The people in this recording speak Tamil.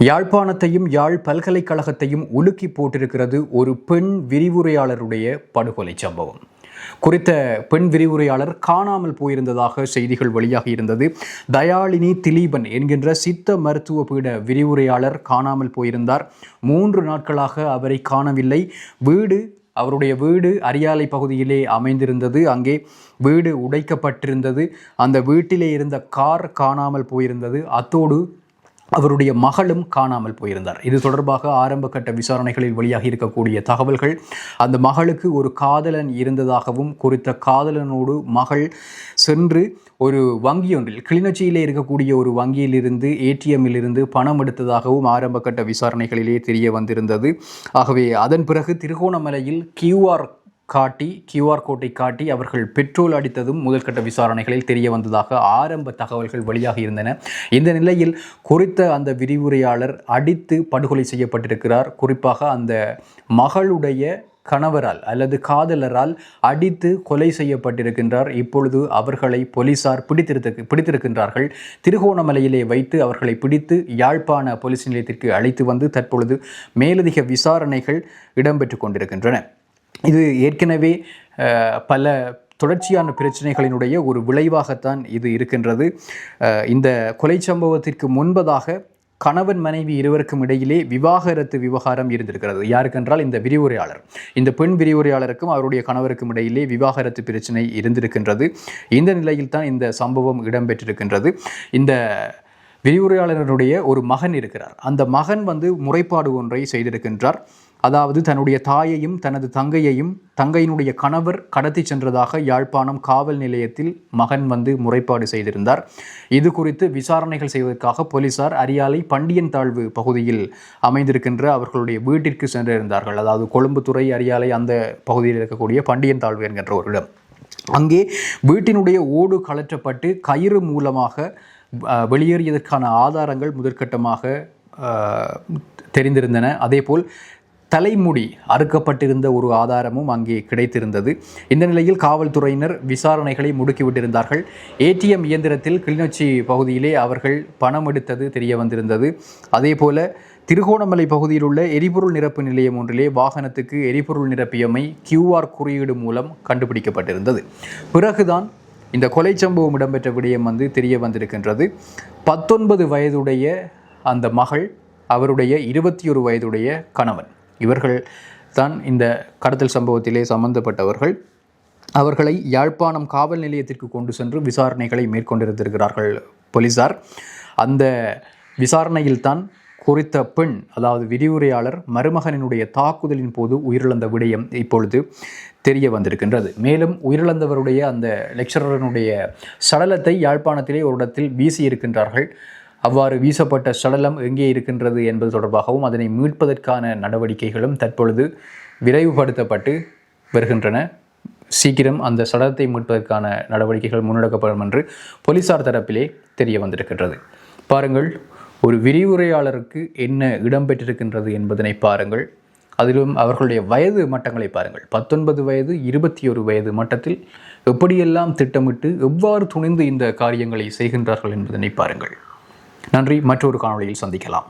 யாழ்ப்பாணத்தையும் யாழ் பல்கலைக்கழகத்தையும் உலுக்கி போட்டிருக்கிறது ஒரு பெண் விரிவுரையாளருடைய படுகொலை சம்பவம். குறித்த பெண் விரிவுரையாளர் காணாமல் போயிருந்ததாக செய்திகள் வெளியாகி இருந்தது. தயாளினி திலீபன் என்கின்ற சித்த மருத்துவ பீட விரிவுரையாளர் காணாமல் போயிருந்தார். 3 நாட்களாக அவரை காணவில்லை. அவருடைய வீடு அரியாலை பகுதியிலே அமைந்திருந்தது. அங்கே வீடு உடைக்கப்பட்டிருந்தது. அந்த வீட்டிலே இருந்த கார் காணாமல் போயிருந்தது. அத்தோடு அவருடைய மகளும் காணாமல் போயிருந்தார். இது தொடர்பாக ஆரம்ப கட்ட விசாரணைகளில் வெளியாகி இருக்கக்கூடிய தகவல்கள், அந்த மகளுக்கு ஒரு காதலன் இருந்ததாகவும், குறித்த காதலனோடு மகள் சென்று ஒரு வங்கியொன்றில், கிளிநொச்சியிலே இருக்கக்கூடிய ஒரு வங்கியிலிருந்து ஏடிஎம்மில் இருந்து பணம் எடுத்ததாகவும் ஆரம்ப கட்ட விசாரணைகளிலே தெரிய வந்திருந்தது. ஆகவே அதன் பிறகு திருகோணமலையில் கியூஆர் கோட்டை காட்டி அவர்கள் பெட்ரோல் அடித்ததும் முதல்கட்ட விசாரணைகளில் தெரிய வந்ததாக ஆரம்ப தகவல்கள் வெளியாகி இருந்தன. இந்த நிலையில் குறித்த அந்த விரிவுரையாளர் அடித்து படுகொலை செய்யப்பட்டிருக்கிறார். குறிப்பாக அந்த மகளுடைய கணவரால் அல்லது காதலரால் அடித்து கொலை செய்யப்பட்டிருக்கின்றார். இப்பொழுது அவர்களை போலீசார் பிடித்திருக்கின்றார்கள். திருகோணமலையிலே வைத்து அவர்களை பிடித்து யாழ்ப்பாண போலீஸ் நிலையத்திற்கு அழைத்து வந்து தற்பொழுது மேலதிக விசாரணைகள் இடம்பெற்று கொண்டிருக்கின்றன. இது ஏற்கனவே பல தொடர்ச்சியான பிரச்சனைகளினுடைய ஒரு விளைவாகத்தான் இது இருக்கின்றது. இந்த கொலை சம்பவத்திற்கு முன்பதாக கணவன் மனைவி இருவருக்கும் இடையிலே விவாகரத்து விவகாரம் இருந்திருக்கிறது. யாருக்கென்றால் இந்த விரிவுரையாளர், இந்த பெண் விரிவுரையாளருக்கும் அவருடைய கணவருக்கும் இடையிலே விவாகரத்து பிரச்சனை இருந்திருக்கின்றது. இந்த நிலையில் தான் இந்த சம்பவம் இடம்பெற்றிருக்கின்றது. இந்த விரிவுரையாளருடைய ஒரு மகன் இருக்கிறார். அந்த மகன் முறைப்பாடு ஒன்றை செய்திருக்கின்றார். அதாவது தன்னுடைய தாயையும் தனது தங்கையினுடைய கணவர் கடத்தி சென்றதாக யாழ்ப்பாணம் காவல் நிலையத்தில் மகன் முறைப்பாடு செய்திருந்தார். இது குறித்து விசாரணைகள் செய்வதற்காக போலீசார் அரியாலை பண்டியன் தாழ்வு பகுதியில் அமைந்திருக்கின்ற அவர்களுடைய வீட்டிற்கு சென்றிருந்தார்கள். அதாவது கொழும்புத்துறை அரியாலை அந்த பகுதியில் இருக்கக்கூடிய பண்டியன் தாழ்வு என்கின்ற ஒரு இடம். அங்கே வீட்டினுடைய ஓடு கழற்றப்பட்டு கயிறு மூலமாக வெளியேறியதற்கான ஆதாரங்கள் முதற்கட்டமாக தெரிந்திருந்தன. அதேபோல் தலைமுடி அறுக்கப்பட்டிருந்த ஒரு ஆதாரமும் அங்கே கிடைத்திருந்தது. இந்த நிலையில் காவல்துறையினர் விசாரணைகளை முடுக்கிவிட்டிருந்தார்கள். ஏடிஎம் இயந்திரத்தில் கிளிநொச்சி பகுதியிலே அவர்கள் பணம் எடுத்தது தெரிய வந்திருந்தது. அதே போல திருகோணமலை பகுதியில் உள்ள எரிபொருள் நிரப்பு நிலையம் ஒன்றிலே வாகனத்துக்கு எரிபொருள் நிரப்பியமை கியூஆர் குறியீடு மூலம் கண்டுபிடிக்கப்பட்டிருந்தது. பிறகுதான் இந்த கொலை சம்பவம் இடம்பெற்ற விடயம் தெரிய வந்திருக்கின்றது. 19 வயதுடைய அந்த மகள், அவருடைய 21 வயதுடைய கணவன், இவர்கள் தான் இந்த கடத்தல் சம்பவத்திலே சம்பந்தப்பட்டவர்கள். அவர்களை யாழ்ப்பாணம் காவல் நிலையத்திற்கு கொண்டு சென்று விசாரணைகளை மேற்கொண்டிருந்திருக்கிறார்கள் போலீசார். அந்த விசாரணையில் தான் குறித்த பெண், அதாவது விரிவுரையாளர் மருமகனினுடைய தாக்குதலின் போது உயிரிழந்த விடயம் இப்பொழுது தெரிய வந்திருக்கின்றது. மேலும் உயிரிழந்தவருடைய அந்த லெக்சரனுடைய சடலத்தை யாழ்ப்பாணத்திலே ஒரு இடத்தில் வீசி இருக்கின்றார்கள். அவ்வாறு வீசப்பட்ட சடலம் எங்கே இருக்கின்றது என்பது தொடர்பாகவும் அதனை மீட்பதற்கான நடவடிக்கைகளும் தற்பொழுது விரைவுபடுத்தப்பட்டு வருகின்றன. சீக்கிரம் அந்த சடலத்தை மீட்பதற்கான நடவடிக்கைகள் முன்னெடுக்கப்படும் என்று போலீசார் தரப்பிலே தெரிய வந்திருக்கின்றது. பாருங்கள், ஒரு விரிவுரையாளருக்கு என்ன இடம்பெற்றிருக்கின்றது என்பதனை பாருங்கள். அதிலும் அவர்களுடைய வயது மட்டங்களை பாருங்கள். 19 வயது 21 வயது மட்டத்தில் எப்படியெல்லாம் திட்டமிட்டு எவ்வாறு துணிந்து இந்த காரியங்களை செய்கின்றார்கள் என்பதனை பாருங்கள். நன்றி. மற்றொரு காணொளியில் சந்திக்கலாம்.